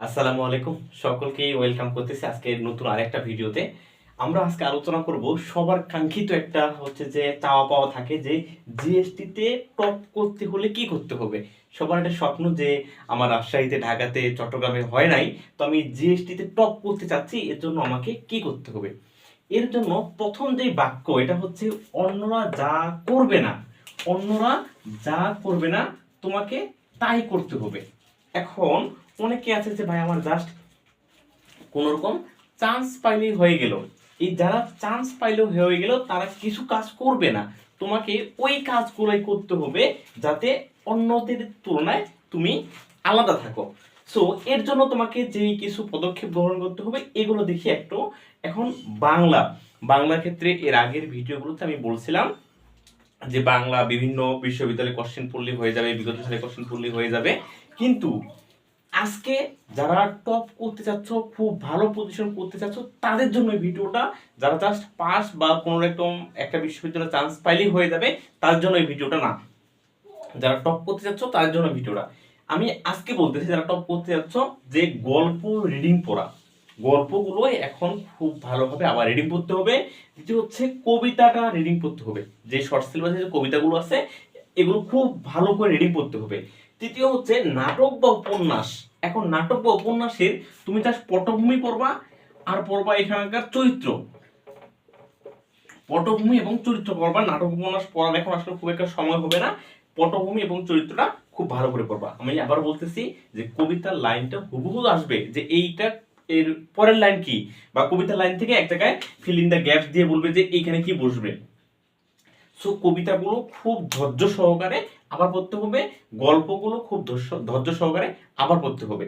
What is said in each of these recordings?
আসসালামু আলাইকুম, সকলকে ওয়েলকাম করতেছি আজকে নতুন আরেকটা ভিডিওতে। আমরা আজকে আলোচনা করব সবার কাঙ্ক্ষিত একটা হচ্ছে যে চাওয়া পাওয়া থাকে যে জিএসটি তে টপ করতে হলে কি করতে হবে। সবার একটা স্বপ্ন যে আমার রাজশাহীতে, ঢাকাতে, চট্টগ্রামে হয় নাই, তো আমি জিএসটি তে টপ করতে চাচ্ছি, এর জন্য আমাকে কি করতে হবে। এর জন্য প্রথম যে বাক্য এটা হচ্ছে অন্যরা যা করবে না, অন্যরা যা করবে না তোমাকে তাই করতে হবে। এখন অনেকে আছে যে ভাই আমার জাস্ট কোন রকম চান্স পাইলেই হয়ে গেল। এই যারা চান্স পাইলেও হয়ে গেল তারা কিছু কাজ করবে না, তোমাকে ওই কাজগুলোই করতে হবে যাতে অন্যদের তুলনায় তুমি আলাদা থাকো। সো এর জন্য তোমাকে যেই কিছু পদক্ষেপ গ্রহণ করতে হবে এগুলো দেখি একটু। এখন বাংলা বাংলার ক্ষেত্রে এর আগের ভিডিওগুলোতে আমি বলছিলাম যে বাংলা বিভিন্ন বিশ্ববিদ্যালয়ে কোশ্চেন পড়লে হয়ে যাবে, বিগত সালে কোশ্চেন পড়লে হয়ে যাবে, কিন্তু আজকে যারা টপ করতে চাচ্ছ, খুব ভালো পজিশন করতে চাচ্ছ, তাদের জন্য এই ভিডিওটা। যারা জাস্ট পাস বা কোনো রকম একটা বিশ্ববিদ্যালয়ে চান্স পাইলেই হয়ে যাবে তার জন্য এই ভিডিওটা না। যারা টপ করতে চাচ্ছ তাদের জন্য ভিডিওটা। আমি আজকে বলতেছি যারা টপ করতে যাচ্ছ যে গল্প রিডিং পড়া, গল্পগুলো এখন খুব ভালোভাবে আবার রিডিং পড়তে হবে। দ্বিতীয় হচ্ছে কবিতাটা রিডিং পড়তে হবে, যে শর্ট সিলেবাসে যে কবিতাগুলো আছে এগুলো খুব ভালো করে রিডিং পড়তে হবে। তৃতীয় হচ্ছে নাটক বা উপন্যাস। এখন নাটক বা উপন্যাসের তুমি জাস্ট পটভূমি পড়বা আর পড়বা এখানকার চরিত্র, পটভূমি এবং চরিত্র পড়বা। নাটক উপন্যাস পড়ার এখন আসলে খুব একটা সময় হবে না, পটভূমি এবং চরিত্রটা খুব ভালো করে পড়বা। আমি আবার বলতেছি যে কবিতার লাইনটা হুবহু আসবে যে এইটা এর পরের লাইন কি, বা কবিতার লাইন থেকে এক জায়গায় ফিল ইন দ্য গ্যাপস দিয়ে বলবে যে এইখানে কি বসবে। সো কবিতাগুলো খুব ধৈর্য সহকারে আবার পড়তে হবে, গল্পগুলো খুব ধৈর্য সহকারে আবার পড়তে হবে।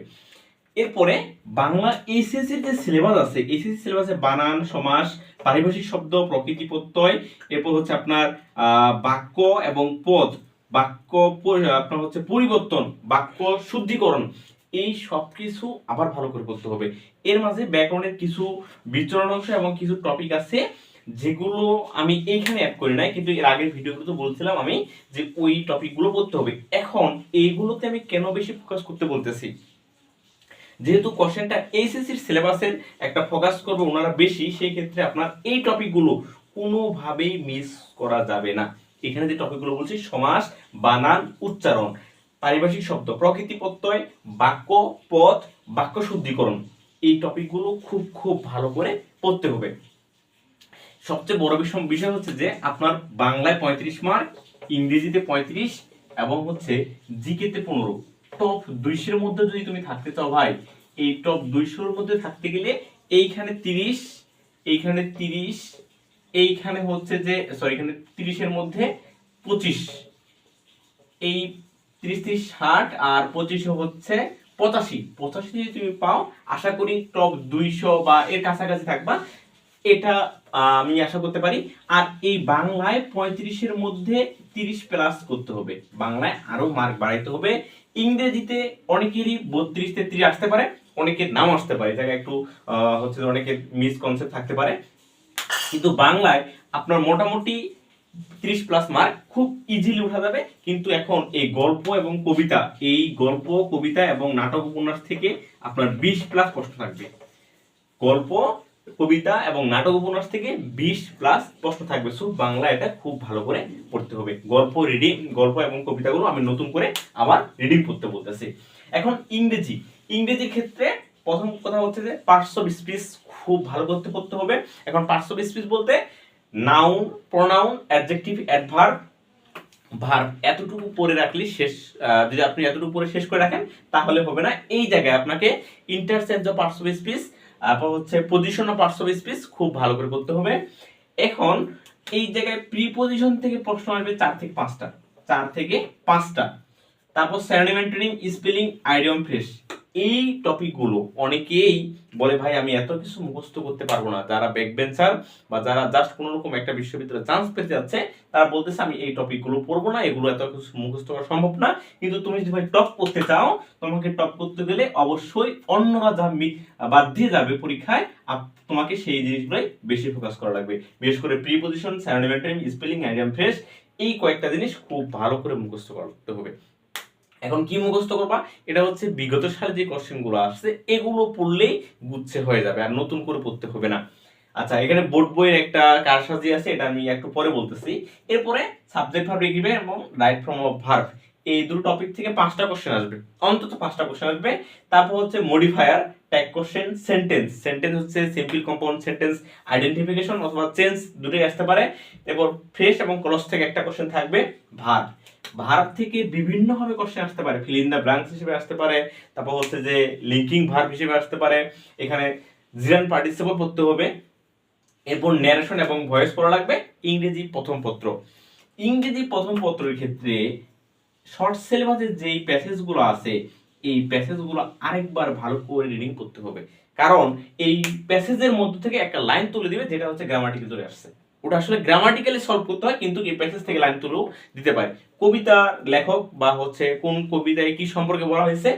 এরপরে বাংলা এইচএসসির যে সিলেবাস আছে, এইচএসসি সিলেবাসে বানান, সমাস, পারিভাষিক শব্দ, প্রকৃতি প্রত্যয়, এরপর হচ্ছে আপনার বাক্য এবং পদ, বাক্য আপনার হচ্ছে পরিবর্তন, বাক্য শুদ্ধিকরণ, এই সব কিছু আবার ভালো করে পড়তে হবে। এর মাঝে ব্যাকরণের কিছু বিচরণ অংশ এবং কিছু টপিক আছে যেগুলো আমি এইখানে অ্যাড করি নাই, কিন্তু এর আগের ভিডিওগুলোতে বলছিলাম আমি যে ওই টপিকগুলো পড়তে হবে। এখন এইগুলোতে আমি কেন বেশি ফোকাস করতে বলতেছি, যেহেতু কোশ্চেনটা এইচএসসির সিলেবাসের একটা ফোকাস করবে ওনারা বেশি, সেই ক্ষেত্রে আপনার এই টপিকগুলো কোনোভাবেই মিস করা যাবে না। এখানে যে টপিকগুলো বলছি সমাস, বানান, উচ্চারণ, পারিভাষিক শব্দ, প্রকৃতি প্রত্যয়, বাক্য, পদ, বাক্য শুদ্ধিকরণ, এই টপিকগুলো খুব খুব ভালো করে পড়তে হবে। সবচেয়ে বড় বিষয় হচ্ছে যে আপনার বাংলায় 35 মার্ক, ইংরেজিতে 35 এবং হচ্ছে জিকেতে 15। টপ 200 এর মধ্যে যদি তুমি থাকতে চাও ভাই, এই টপ 200 এর মধ্যে থাকতে গেলে এইখানে 30, এইখানে 30, এইখানে হচ্ছে যে সরি এখানে 30 এর মধ্যে 25, এই 30 30 60 আর 25 হচ্ছে 85। 85 যদি তুমি পাও আশা করি টপ 200 বা এর কাছাকাছি থাকবা, এটা আমি আশা করতে পারি। আর এই বাংলায় 35 এর মধ্যে 30 প্লাস করতে হবে, বাংলায় আরো মার্ক বাড়াইতে হবে। ইংরেজিতে অনেকেরই 32 33 আসতে পারে, অনেকের নাও আসতে পারে, জায়গায় একটু হচ্ছে অনেকের মিসকনসেপ্ট থাকতে পারে, কিন্তু বাংলায় আপনার মোটামুটি 30 প্লাস মার্ক খুব ইজিলি উঠা যাবে। কিন্তু এখন এই গল্প এবং কবিতা, এই গল্প কবিতা এবং নাটক উপন্যাস থেকে আপনার 20 প্লাস প্রশ্ন থাকবে। গল্প কবিতা এবং নাটক উপন্যাস থেকে 20 প্লাস প্রশ্ন থাকবে। সো বাংলা এটা খুব ভালো করে পড়তে হবে। গল্প রিডিং, গল্প এবং কবিতাগুলো আমি নতুন করে আবার রিডিং পড়তে বলতেছি। এখন ইংরেজি, ইংরেজির ক্ষেত্রে প্রথম কথা হচ্ছে যে পার্টস অফ স্পিচ খুব ভালো করতে পড়তে হবে। এখন পার্টস অফ স্পিচ বলতে noun, pronoun, adjective, adverb, verb এতটুকু পড়ে রাখলে শেষ। যদি আপনি এতটুকু পড়ে শেষ করে রাখেন তাহলে হবে না। এই জায়গায় আপনাকে interchange of parts of speech, তারপর হচ্ছে position of parts of speech খুব ভালো করে করতে হবে। এখন এই জায়গায় প্রিপজিশন থেকে প্রশ্ন আসবে 4 থেকে 5টা, 4 থেকে 5টা। তারপর synonym antonym, spelling, idiom, phrase, এই টপিকগুলো অনেকেই বলে ভাই আমি এত কিছু মুখস্থ করতে পারবো না। যারা ব্যাক বেঞ্চার বা যারা জাস্ট কোনো রকম একটা বিশ্ববিদ্যালয়ে চান্স পেতে যাচ্ছে তারা বলতেছে আমি এই টপিকগুলো পড়বো না, এগুলো এত কিছু মুখস্থ করা সম্ভব না। কিন্তু তুমি যদি ভাই টপ করতে চাও, তোমাকে টপ করতে গেলে অবশ্যই অন্যরা যা বাদ দিয়ে যাবে পরীক্ষায়, তোমাকে সেই জিনিসগুলোই বেশি ফোকাস করা লাগবে। বিশেষ করে preposition, synonym antonym, spelling, idiom, phrase, এই কয়েকটা জিনিস খুব ভালো করে মুখস্থ করতে হবে। এখন কি মুখস্থ করবা, এটা হচ্ছে বিগত সালে যে কোশ্চেনগুলো আসছে এগুলো পড়লেই গুচ্ছে হয়ে যাবে, আর নতুন করে পড়তে হবে না। আচ্ছা, এখানে বোর্ড বইয়ের একটা কারসাজি আছে, এটা আমি একটু পরে বলতেছি। এরপরে সাবজেক্ট ভার্ব এগিবে এবং রাইট ফর্ম অফ ভার্ব, এই দুটো টপিক থেকে 5টা কোশ্চেন আসবে, অন্তত 5টা কোশ্চেন আসবে। তারপর হচ্ছে modifier, tag question, sentence. Sentence হচ্ছে সিম্পল কম্পাউন্ড সেন্টেন্স, আইডেন্টিফিকেশন অথবা চেঞ্জ, দুটোই আসতে পারে। এরপর ফ্রেশ এবং ক্লজ থেকে একটা কোশ্চেন থাকবে। ভার্ব, ভার্ব থেকে বিভিন্ন ভাবে কোশ্চেন আসতে পারে, ফিল ইন দ্য ব্ল্যাঙ্কস হিসেবে আসতে পারে, তারপর হচ্ছে যে লিঙ্কিং ভার্ব হিসেবে আসতে পারে, এখানে জিরান পার্টিসিপল পড়তে হবে। এরপর ন্যারেশন এবং ভয়েস পড়া লাগবে। ইংরেজি প্রথম পত্র, ইংরেজি প্রথম পত্রের ক্ষেত্রে শর্ট সিলেবাসের যেই প্যাসেজগুলো আছে এই প্যাসেজগুলো আরেকবার ভালো করে রিডিং করতে হবে, কারণ এই প্যাসেজের মধ্যে থেকে একটা লাইন তুলে দিবে যেটা হচ্ছে গ্রামাটিক্যাল ধরে আসছে, ওটা আসলে গ্রামাটিক্যালি সলভ করতে হয়, কিন্তু এই প্যাসেজ থেকে লাইন তুলেও দিতে পারে। কবিতা লেখক বা হচ্ছে কোন কবিতায় কি সম্পর্কে বলা হয়েছে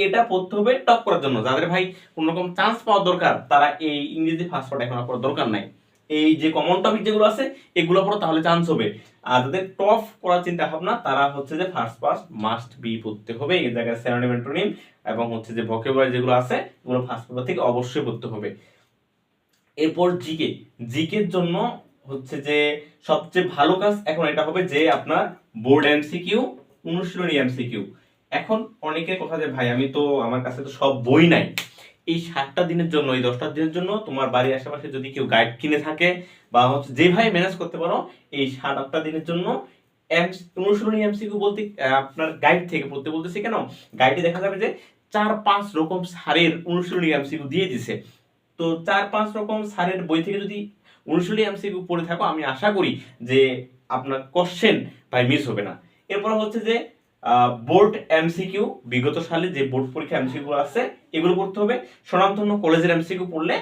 এটা পড়তে হবে টপ করার জন্য। যাদের ভাই কোন রকম চান্স পাওয়ার দরকার তারা এই ইংরেজি ফার্স্ট পার্ট এখন আর পড়ার দরকার নাই, এই যে কমন টপিক যেগুলো আছে এগুলো পড়ো, তাহলে চান্স হবে। আর যাদের টপ করার চিন্তা ভাবনা তারা হচ্ছে যে ফার্স্ট পার্ট মাস্ট বি পড়তে হবে, এই জায়গায় সিনোনিম অ্যান্টোনিম এবং হচ্ছে যে ভোকাবুলারি যেগুলো আছে এগুলো ফার্স্ট পেপার থেকে অবশ্যই পড়তে হবে। এরপর জিকে, জিকের জন্য হচ্ছে যে সবচেয়ে ভালো কাজ এখন এটা হবে যে আপনার বোর্ড এমসিকিউ, অনুশীলনী এমসিকিউ। এখন অনেকের কথা যে ভাই আমি তো আমার কাছে তো সব বই নাই, এই 7টা দিনের জন্য, এই 10টা দিনের জন্য তোমার বাড়ির আশেপাশে যদি কেউ গাইড কিনে থাকে বা হচ্ছে যেভাবে ম্যানেজ করতে পারো, এই 7-8টা দিনের জন্য অনুশীলনী এমসিকিউ বলতে আপনার গাইড থেকে পড়তে বলতেছি কেন, গাইডে দেখা যাবে যে 4-5 রকম সারের অনুশীলনী এমসিকিউ দিয়ে দিছে। তো 4-5 রকম সারের বই থেকে যদি অনুশীলনী এমসিকিউ পড়ে থাকো আমি আশা করি যে আপনার কোশ্চেন ভাই মিস হবে না। এরপর হচ্ছে যে বোর্ড এমসিকিউ, বিগত সালে যে বোর্ড পরীক্ষা এমসিকিউ আছে এগুলো পড়তে হবে। স্বনামধন্য কলেজের এমসিকিউ পড়লে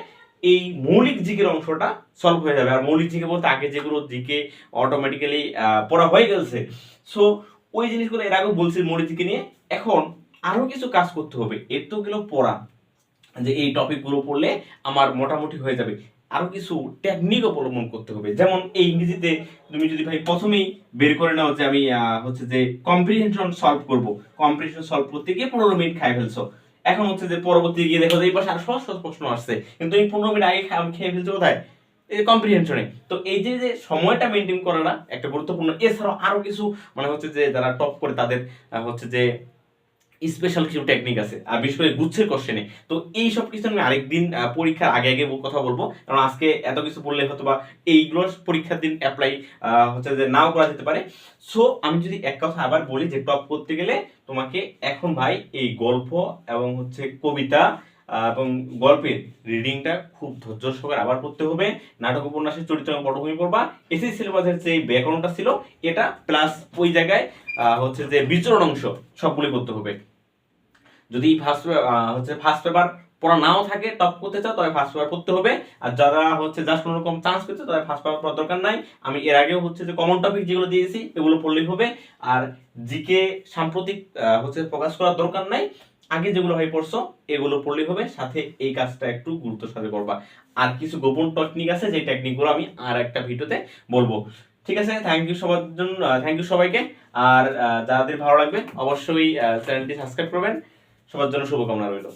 এই মৌলিক জিকের অংশটা সলভ হয়ে যাবে। আর মৌলিক জিকে বলতে আগে যেগুলো জিকে অটোমেটিক্যালি পড়া হয়ে গেছে, সো ওই জিনিসগুলো এর আগেও বলছি মৌলিক জিকে নিয়ে। এখন আরো কিছু কাজ করতে হবে, এর তো গেল পড়া, যে এই টপিকগুলো পড়লে আমার মোটামুটি হয়ে যাবে, আরো কিছু টেকনিক অবলম্বন করতে হবে। যেমন এই ইংরেজিতে তুমি যদি ভাই প্রথমেই বের করে নাও যে আমি হচ্ছে যে কম্প্রিহেনশন সলভ করব, কম্প্রিহেনশন সলভ করতে গিয়ে 15 মিনিট খাই ফেলছো, এখন হচ্ছে যে পরবর্তী গিয়ে দেখো যে এই পাশে আর সহজ সহজ প্রশ্ন আসছে, কিন্তু এই 15 মিনিট আগে আমি খেয়ে ফেলছি কোথায়, এই কম্প্রিহেনশনে। তো এই যে যে সময়টা মেনটেন করাটা একটা গুরুত্বপূর্ণ। এছাড়াও আরো কিছু মানে হচ্ছে যে যারা টপ করে তাদের হচ্ছে যে স্পেশাল কিছু টেকনিক আছে, আর বিশেষ করে গুচ্ছের কোশ্চেনে। তো এই সব কিছু আমি আরেকদিন পরীক্ষার আগে আগে কথা বলবো, কারণ আজকে এত কিছু বললে হয়তো বা এইগুলো পরীক্ষার দিন অ্যাপ্লাই হচ্ছে যে নাও করা যেতে পারে। সো আমি যদি এক কথা আবার বলি যে টপ করতে গেলে তোমাকে এখন ভাই এই গল্প এবং হচ্ছে কবিতা এবং গল্পের রিডিংটা খুব ধৈর্য সহকারে আবার করতে হবে। নাটক উপন্যাসের চরিত্র এবং পটভূমি পড়বা। এসএসসি সিলেবাসের যে ব্যাকরণটা ছিল এটা প্লাস ওই জায়গায় হচ্ছে যে বিচরণ অংশ সবগুলি করতে হবে। যদি ফার্স্ট পেপার পড়া নাও থাকে, টপ করতে চাও তবে ফার্স্ট পেপার পড়তে হবে। আর যারা হচ্ছে জাস্ট কোনো রকম চান্স পেতে তাদের ফার্স্ট পেপার পড়ার দরকার নাই। আমি এর আগেও হচ্ছে যে কমন টপিক যেগুলো দিয়েছি এগুলো পড়লেই হবে। আর জিকে সাম্প্রতিক হচ্ছে প্রকাশ করার দরকার নাই, আগে যেগুলো ভাই পড়ছো এগুলো পড়লেই হবে। সাথে এই কাজটা একটু গুরুত্ব সাথে করবা। আর কিছু গোপন টেকনিক আছে যে টেকনিকগুলো আমি আর একটা ভিডিওতে বলবো। ঠিক আছে, থ্যাংক ইউ সবার জন্য, থ্যাংক ইউ সবাইকে। আর যাদের ভালো লাগবে অবশ্যই চ্যানেলটি সাবস্ক্রাইব করবেন। সবার জন্য শুভকামনা রইল।